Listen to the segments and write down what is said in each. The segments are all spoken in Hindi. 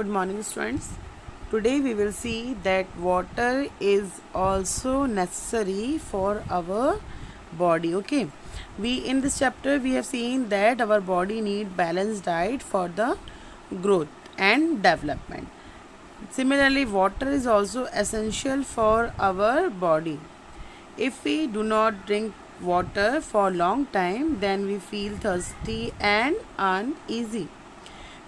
Good morning, students. Today we will see that water is also necessary for our body. Okay, we in this chapter we have seen that our body need balanced diet for the growth and development. Similarly, water is also essential for our body. If we do not drink water for long time, then we feel thirsty and uneasy.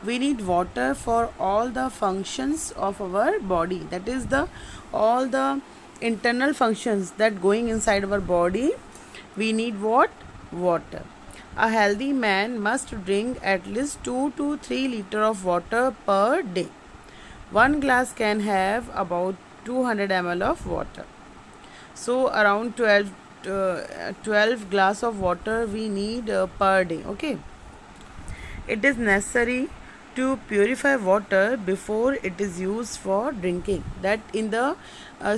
We need water for all the functions of our body, that is the all the internal functions that going inside our body. We need water. A healthy man must drink at least 2 to 3 liter of water per day. One glass can have about 200 ml of water, so around 12 glass of water we need per day. Okay, it is necessary to purify water before it is used for drinking. That in the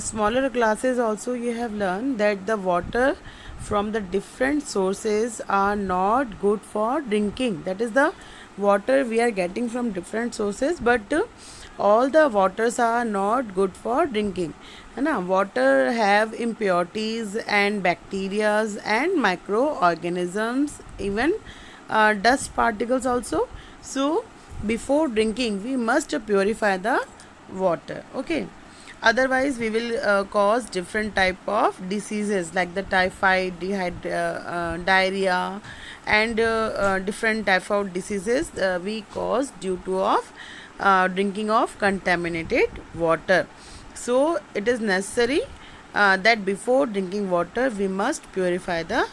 smaller classes also you have learned that the water from the different sources are not good for drinking. That is the water we are getting from different sources, but all the waters are not good for drinking. Water have impurities and bacteria and microorganisms, even dust particles also. So before drinking we must purify the water. Okay, otherwise we will cause different type of diseases like the typhoid, diarrhea, and different type of diseases we cause due to of drinking of contaminated water. So it is necessary that before drinking water we must purify the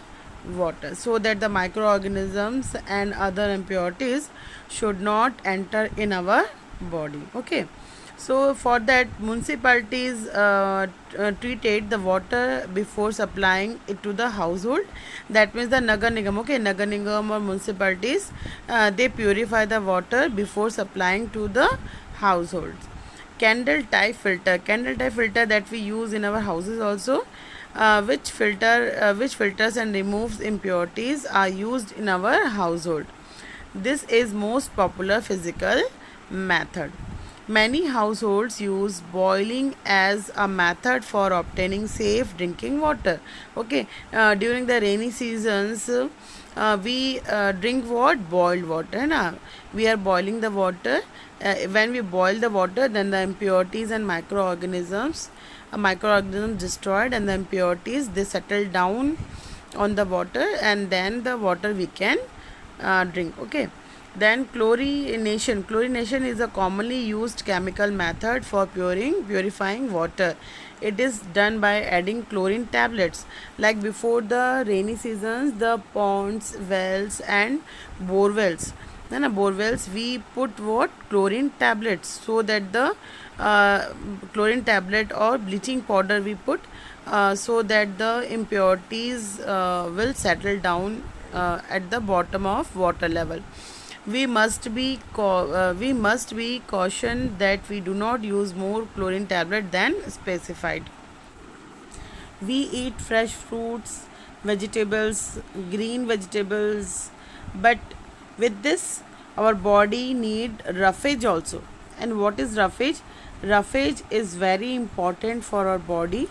water so that the microorganisms and other impurities should not enter in our body. Okay, so for that municipalities treated the water before supplying it to the household. That means the Nagar Nigam. Okay, Nagar Nigam or municipalities they purify the water before supplying to the households. Candle type filter that we use in our houses also, which filters and removes impurities are used in our household. This is most popular physical method. Many households use boiling as a method for obtaining safe drinking water. Okay, during the rainy seasons we drink what? Boiled water. Na? We are boiling the water. When we boil the water, then the impurities and microorganisms destroyed, and the impurities they settle down on the water, and then the water we can drink. Okay, then chlorination is a commonly used chemical method for purifying water. It is done by adding chlorine tablets. Like before the rainy seasons, the ponds, wells and borewells we put what? Chlorine tablets, so that the chlorine tablet or bleaching powder we put so that the impurities will settle down at the bottom of water level. We must be cautioned that we do not use more chlorine tablet than specified. We eat fresh fruits, vegetables, green vegetables, but with this our body need roughage also. And what is roughage? Roughage is very important for our body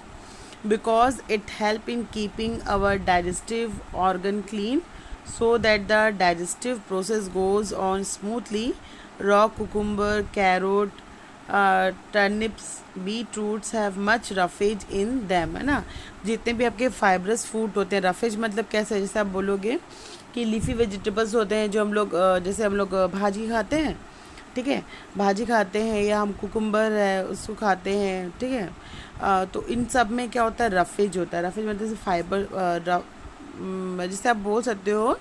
because it help in keeping our digestive organ clean, so that the digestive process goes on smoothly. Raw cucumber, carrot, turnips, beetroots have much roughage in them. है ना, जितने भी आपके फाइब्रस फूड होते हैं, रफेज मतलब कैसे, जैसे आप बोलोगे कि लीफी वेजिटेबल्स होते हैं जो हम लोग जैसे हम लोग भाजी खाते हैं, ठीक है, भाजी खाते हैं, या हम कुकुम्बर है उसको खाते हैं, ठीक है, तो इन सब में क्या होता है? रफेज होता है. रफेज मतलब फाइबर, जिससे आप बोल सकते हो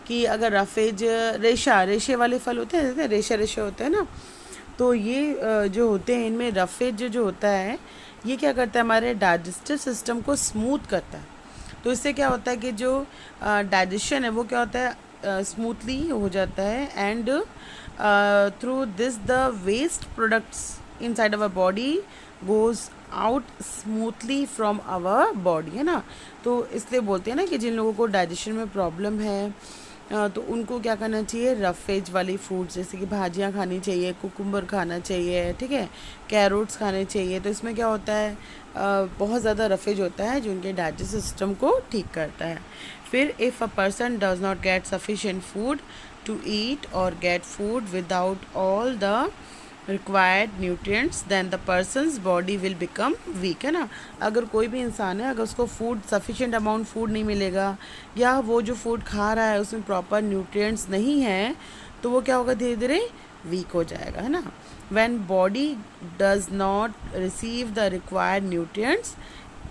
कि अगर रफेज रेशे वाले फल होते हैं, जैसे रेशे होते हैं ना, तो ये जो होते हैं इनमें रफेज जो होता है ये क्या करता है? हमारे डाइजेस्टिव सिस्टम को स्मूथ करता है. तो इससे क्या होता है कि जो डाइजेशन है वो क्या होता है? स्मूथली हो जाता है. And through this the waste products inside our body goes out smoothly from our body, है ना. तो इसलिए बोलते हैं ना कि जिन लोगों को डाइजेशन में प्रॉब्लम है तो उनको क्या करना चाहिए, रफेज वाली फ्रूट्स जैसे कि भाजियाँ खानी चाहिए, कुकुम्बर खाना चाहिए, ठीक है, कैरोट्स खाने चाहिए। तो इसमें क्या होता है, बहुत ज़्यादा रफेज होता है जो उनके डाइजेस्ट सिस्टम को ठीक करता है। फिर if a person does not get sufficient food to eat और get food without all the required nutrients then the person's body will become weak, है ना। अगर कोई भी इंसान है, अगर उसको फूड सफिशिएंट अमाउंट फूड नहीं मिलेगा या वो जो फूड खा रहा है उसमें प्रॉपर न्यूट्रिएंट्स नहीं है, तो वो क्या होगा, धीरे धीरे वीक हो जाएगा, है ना। When body does not receive the required nutrients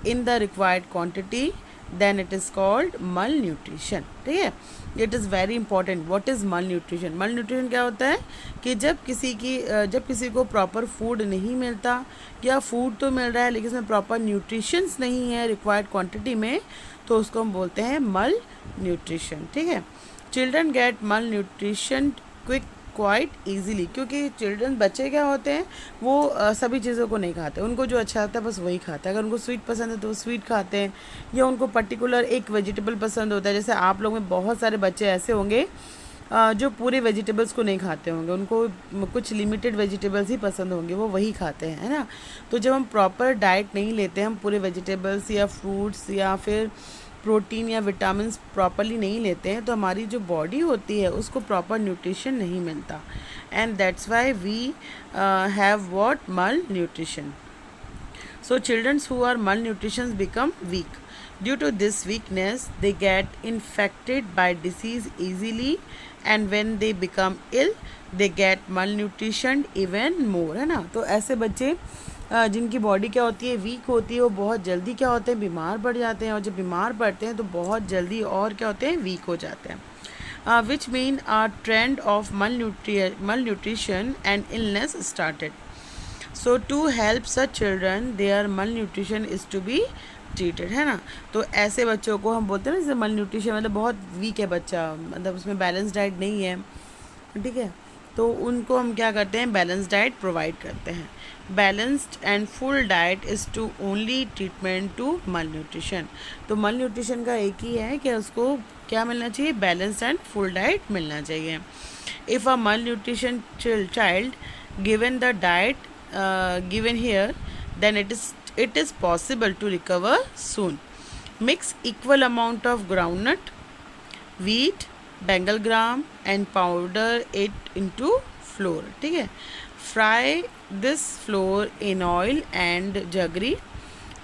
in the required quantity then it is called malnutrition, ठीक है। It is very important. What is malnutrition? Malnutrition क्या होता है कि जब किसी को प्रॉपर फूड नहीं मिलता या फूड तो मिल रहा है लेकिन उसमें प्रॉपर न्यूट्रिशंस नहीं है रिक्वायर्ड क्वांटिटी में, तो उसको हम बोलते हैं मल न्यूट्रिशन, ठीक है। चिल्ड्रन गेट मल न्यूट्रिशन क्वाइट ईजीली, क्योंकि चिल्ड्रन बच्चे क्या होते हैं, वो सभी चीज़ों को नहीं खाते, उनको जो अच्छा लगता है बस वही खाते हैं। अगर उनको स्वीट पसंद है तो वो स्वीट खाते हैं, या उनको पर्टिकुलर एक वेजिटेबल पसंद होता है। जैसे आप लोग में बहुत सारे बच्चे ऐसे होंगे जो पूरे वेजिटेबल्स को नहीं खाते होंगे, उनको कुछ लिमिटेड वेजिटेबल्स ही पसंद होंगे, वो वही खाते हैं, है ना। तो जब हम प्रॉपर डाइट नहीं लेते, हम पूरे वेजिटेबल्स या फ्रूट्स या फिर प्रोटीन या विटामिन प्रॉपरली नहीं लेते हैं, तो हमारी जो बॉडी होती है उसको प्रॉपर न्यूट्रिशन नहीं मिलता, and that's why we have what, malnutrition. So children who are malnutrition become weak. Due to this weakness, they get infected by disease easily, and when they become ill, they get malnutrition even more, है ना। तो ऐसे बच्चे जिनकी बॉडी क्या होती है, वीक होती है, वो बहुत जल्दी क्या होते हैं, बीमार पड़ जाते हैं, और जब बीमार पड़ते हैं तो बहुत जल्दी और क्या होते हैं, वीक हो जाते हैं। Which mean a trend of malnutrition and illness started. So to help such children, their malnutrition is to be treated, है ना। तो ऐसे बच्चों को हम बोलते हैं ना, जैसे मल न्यूट्रिशन मतलब बहुत वीक है बच्चा, मतलब उसमें बैलेंस डाइट नहीं है, ठीक है, तो उनको हम क्या करते हैं, बैलेंस डाइट प्रोवाइड करते हैं। Balanced and full diet is to only treatment to malnutrition. तो मल न्यूट्रिशन का एक ही है कि उसको क्या मिलना चाहिए, बैलेंस्ड एंड फुल डाइट मिलना चाहिए। इफ़ अ मल nutrition child given the diet given here, then it is possible to recover soon. Mix equal amount of groundnut, wheat, bengal gram and powder it into flour, ठीक है। Fry this flour in oil and jaggery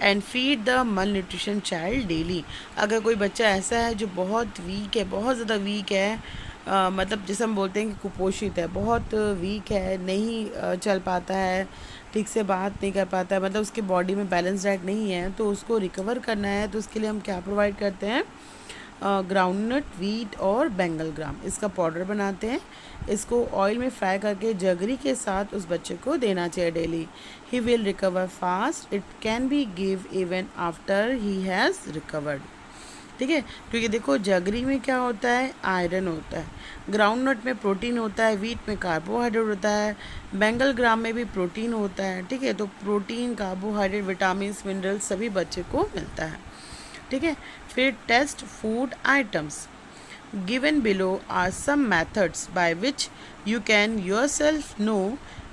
and feed the malnutrition child daily. अगर कोई बच्चा ऐसा है जो बहुत वीक है, बहुत ज़्यादा वीक है, मतलब जैसे हम बोलते हैं कि कुपोषित है, बहुत वीक है, नहीं चल पाता है, ठीक से बात नहीं कर पाता है, मतलब उसकी बॉडी में बैलेंस डाइट नहीं है, तो उसको रिकवर करना है, तो उसके लिए हम क्या प्रोवाइड करते हैं, ग्राउंडनट, वीट और बेंगल ग्राम, इसका पाउडर बनाते हैं, इसको ऑयल में फ्राई करके जगरी के साथ उस बच्चे को देना चाहिए daily. He will recover fast, it can be give even after he has recovered, ठीक है। क्योंकि देखो जगरी में क्या होता है, आयरन होता है, ग्राउंड नट में प्रोटीन होता है, वीट में कार्बोहाइड्रेट होता है, बेंगल ग्राम में भी प्रोटीन होता है, ठीक है। तो प्रोटीन, कार्बोहाइड्रेट, विटामिन, मिनरल्स सभी बच्चे को मिलता है, ठीक है। फिर test food items given below are some methods by which you can yourself know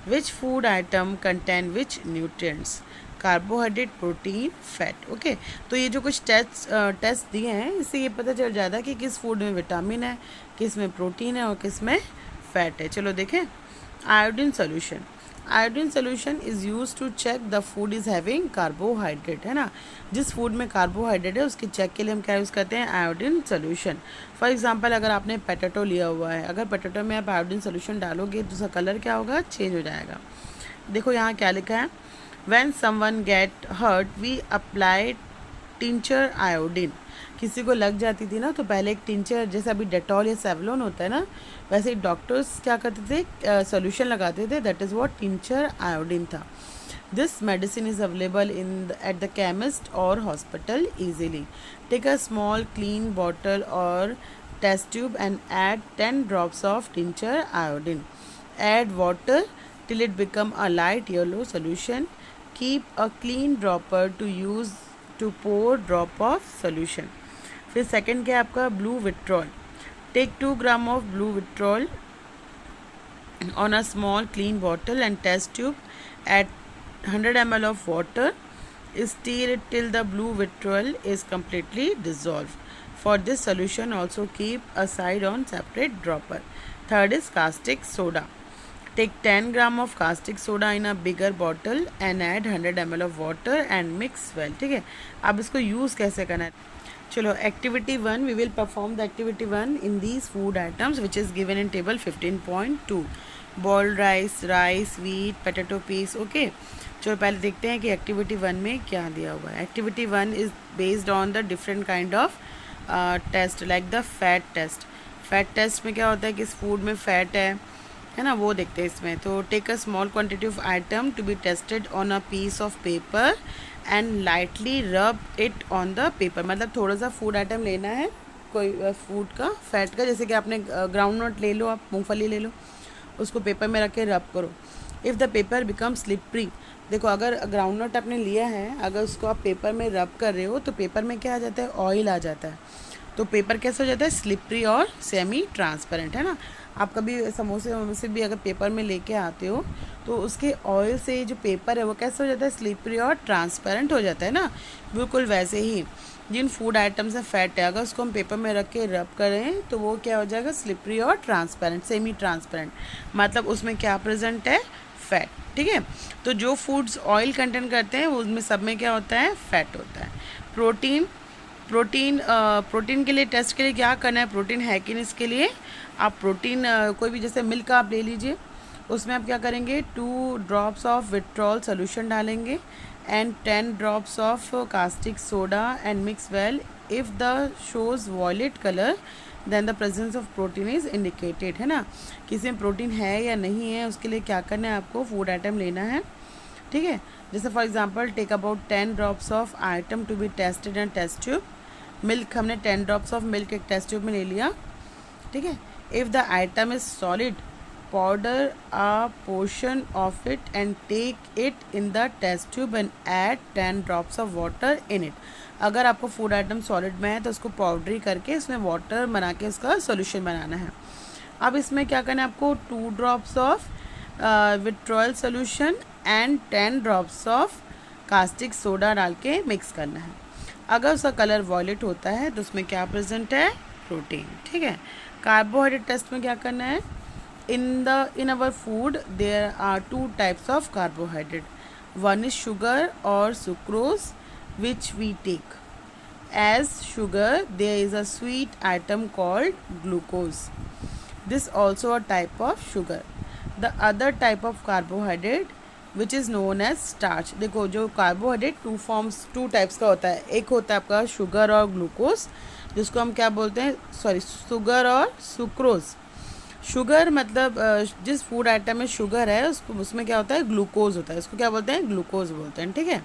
which food item contain which nutrients, carbohydrate, protein, fat, okay. तो ये जो कुछ टेस्ट दिए हैं, इससे ये पता चल जाता है कि किस फूड में विटामिन है, किस में प्रोटीन है और किस में फैट है। चलो देखें। Iodine solution, iodine solution is use to check the food is having carbohydrate, है ना। जिस फूड में कार्बोहाइड्रेट है उसके चेक के लिए हम क्या यूज़ करते हैं, आयोडीन सोल्यूशन। फॉर एग्जांपल अगर आपने पोटैटो लिया हुआ है, अगर पोटैटो में आप आयोडीन सोल्यूशन डालोगे तो उसका कलर क्या होगा, चेंज हो जाएगा। देखो यहाँ क्या लिखा है, When someone get hurt, we apply tincture iodine. किसी को लग जाती थी ना, तो पहले एक टिंचर, जैसे अभी डेटॉल या सेवलोन होता है ना, वैसे डॉक्टर्स क्या करते थे, सोल्यूशन लगाते थे, that is what tincture iodine था। This medicine is available at the chemist और hospital easily. Take a small clean bottle और test tube and add 10 drops of tincture iodine. Add water till it become a light yellow solution. Keep a clean dropper to use to pour drop of solution. फिर सेकंड क्या है आपका, blue vitriol. Take 2 gram of blue vitriol on a small clean bottle and test tube. Add 100 ml of water. Stir it till the blue vitriol is completely dissolved. For this solution, also keep aside on separate dropper. Third is caustic soda. Take 10 gram of caustic soda in a bigger bottle and add 100 ml of water and mix well. ठीक है, अब इसको यूज़ कैसे करना है. चलो, activity 1, we will perform the activity 1 in these food items which is given in table 15.2. Boiled rice, wheat, potato piece. Okay, चलो पहले देखते हैं कि एक्टिविटी 1 में क्या दिया हुआ है. Activity 1 is based on the different kind of test, like the fat test. Fat test में क्या होता है कि इस फूड में फैट है ना, वो देखते हैं इसमें. तो take a small quantity of item to be tested on a piece of paper and lightly rub it on the paper. मतलब थोड़ा सा फूड आइटम लेना है, कोई फूड का फैट का, जैसे कि आपने ग्राउंड नट ले लो, आप मूंगफली ले लो, उसको पेपर में रख के रब करो. If the paper become slippery, देखो अगर ग्राउंड नट आपने लिया है, अगर उसको आप पेपर में रब कर रहे हो तो पेपर में क्या आ जाता है, ऑयल आ जाता है. तो पेपर कैसे हो जाता है, स्लिपरी और सेमी ट्रांसपेरेंट, है ना. आप कभी समोसे वमोसे भी अगर पेपर में लेके आते हो तो उसके ऑयल से जो पेपर है वो कैसे हो जाता है, स्लिपरी और ट्रांसपेरेंट हो जाता है ना. बिल्कुल वैसे ही जिन फूड आइटम्स है फैट है, अगर उसको हम पेपर में रख के रब करें तो वो क्या हो जाएगा, स्लिपरी और ट्रांसपेरेंट, सेमी ट्रांसपेरेंट. मतलब उसमें क्या प्रेजेंट है, फैट. ठीक है, तो जो फूड्स ऑयल कंटेन करते हैं उसमें सब में क्या होता है, फैट होता है. प्रोटीन के लिए टेस्ट के लिए क्या करना है, प्रोटीन है कि नहीं इसके लिए आप प्रोटीन कोई भी, जैसे मिल्क आप ले लीजिए, उसमें आप क्या करेंगे, 2 ड्रॉप्स ऑफ विट्रॉल सोल्यूशन डालेंगे and 10 drops of caustic soda and mix well. If the shows violet colour then the presence of protein is indicated, है ना. किसी में प्रोटीन है या नहीं है उसके लिए क्या करना है, आपको फूड आइटम लेना है. ठीक है, जैसे for example take about 10 drops of item to be tested and test tube. Milk, हमने 10 ड्रॉप्स ऑफ मिल्क एक टेस्ट ट्यूब में ले लिया. ठीक है, if the item is solid powder a portion of it and take it in the test tube and add 10 drops of water in it. अगर आपको फूड आइटम सॉलिड में है तो उसको पाउडरी करके इसमें वाटर बना के उसका सोल्यूशन बनाना है. अब इसमें क्या करना है आपको, 2 drops of vitriol solution and 10 drops of caustic soda डाल के मिक्स करना है. अगर उसका कलर वॉयलेट होता है तो उसमें क्या प्रेजेंट है, प्रोटीन. ठीक है, कार्बोहाइड्रेट टेस्ट में क्या करना है, in our food there are 2 types of carbohydrate. One is sugar or sucrose which we take. As sugar there is a sweet item called glucose. This also a type of sugar. The other type of carbohydrate which is known as starch. देखो जो कार्बोहाइड्रेट 2 टाइप्स का होता है. एक होता है आपका शुगर और ग्लूकोज, जिसको हम क्या बोलते हैं, सॉरी, शुगर और सुक्रोज. शुगर मतलब जिस फूड आइटम में शुगर है उसको, उसमें क्या होता है, ग्लूकोज होता है, उसको क्या बोलते हैं, ग्लूकोज बोलते हैं. ठीक है,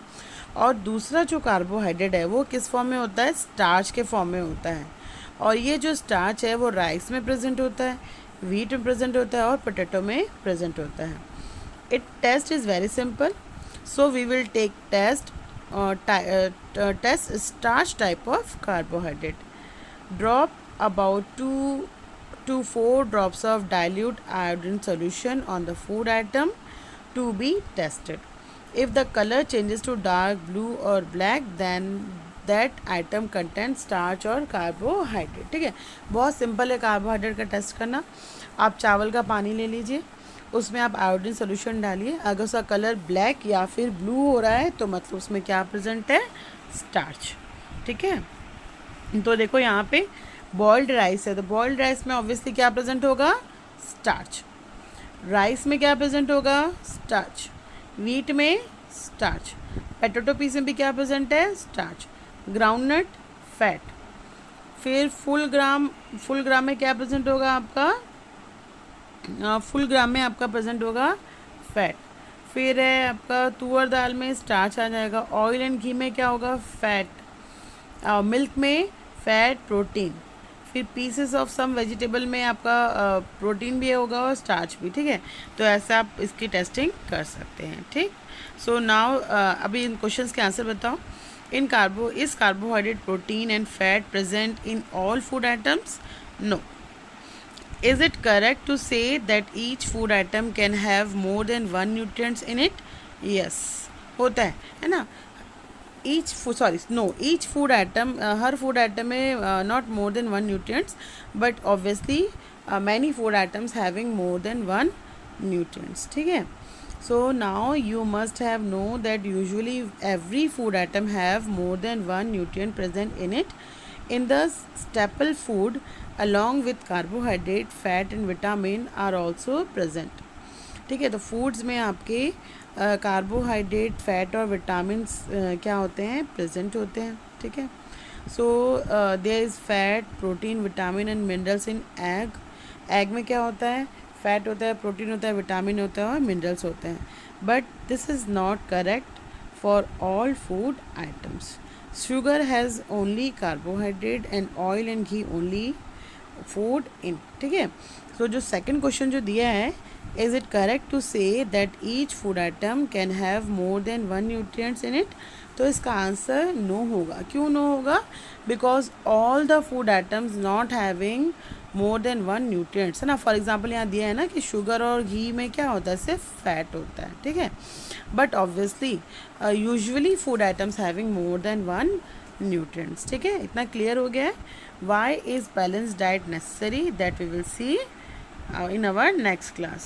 और दूसरा जो कार्बोहाइड्रेट है वो किस फॉर्म में होता है, स्टार्च के फॉर्म में होता है. और ये जो स्टार्च है वो राइस में प्रेजेंट होता है, वीट में प्रेजेंट होता है और पोटैटो में प्रेजेंट होता है. It test is very simple, so we will take test starch type of carbohydrate. Drop about 2 to 4 drops of dilute iodine solution on the food item to be tested. If the color changes to dark blue or black, then that item contains starch or carbohydrate. ठीक है, बहुत सिंपल है कार्बोहाइड्रेट का टेस्ट करना. आप चावल का पानी ले लीजिए, उसमें आप आयोडीन सोल्यूशन डालिए. अगर उसका कलर ब्लैक या फिर ब्लू हो रहा है तो मतलब उसमें क्या प्रेजेंट है, स्टार्च. ठीक है, तो देखो यहाँ पे बॉइल्ड राइस है, तो बॉइल्ड राइस में ऑब्वियसली क्या प्रेजेंट होगा, स्टार्च. राइस में क्या प्रेजेंट होगा, स्टार्च. वीट में स्टार्च. पोटैटो पीस में भी क्या प्रेजेंट है, स्टार्च. Groundnut, fat. फिर फुल ग्राम में क्या प्रेजेंट होगा आपका, फुल ग्राम में आपका प्रेजेंट होगा फैट. फिर है आपका तुअर दाल में स्टार्च आ जाएगा. ऑयल एंड घी में क्या होगा, फैट. मिल्क में फैट, प्रोटीन. फिर पीसेस ऑफ सम वेजिटेबल में आपका प्रोटीन भी होगा और स्टार्च भी. ठीक है, तो ऐसा आप इसकी टेस्टिंग कर सकते हैं. ठीक, सो नाउ अभी इन क्वेश्चंस के आंसर बताओ. Is carbohydrate, protein and fat present in all food items? No. Is it correct to say that each food item can have more than one nutrients in it? Yes, होता है ना. each food, sorry, no, each food item, हर food item में not more than one nutrients, but obviously many food items having more than one nutrients. ठीक है. So now you must have know that usually every food item have more than one nutrient present in it. In the staple food, along with carbohydrate, fat and vitamin are also present. ठीक है. तो फूड्स में आपके कार्बोहाइड्रेट, फैट और विटामिन क्या होते हैं, प्रेजेंट होते हैं. ठीक है. So there is fat, protein, vitamin and minerals in egg. Egg में क्या होता है, फैट होता है, प्रोटीन होता है, विटामिन होता है और मिनरल्स होते हैं. But this is not correct for all food items. Sugar has only carbohydrate and oil and ghee only food in. ठीक है. सो जो सेकंड क्वेश्चन जो दिया है, is it correct to say that each food item can have more than one nutrients in it? तो इसका आंसर नो होगा. क्यों नो होगा? Because all the food items not having more than one nutrients, है ना. फॉर एग्जांपल यहाँ दिया है ना कि शुगर और घी में क्या होता है, सिर्फ फैट होता है. ठीक है. But obviously usually food items having more than one nutrients. ठीक है. इतना क्लियर हो गया है. Why is balance diet necessary, that we will see in our next class.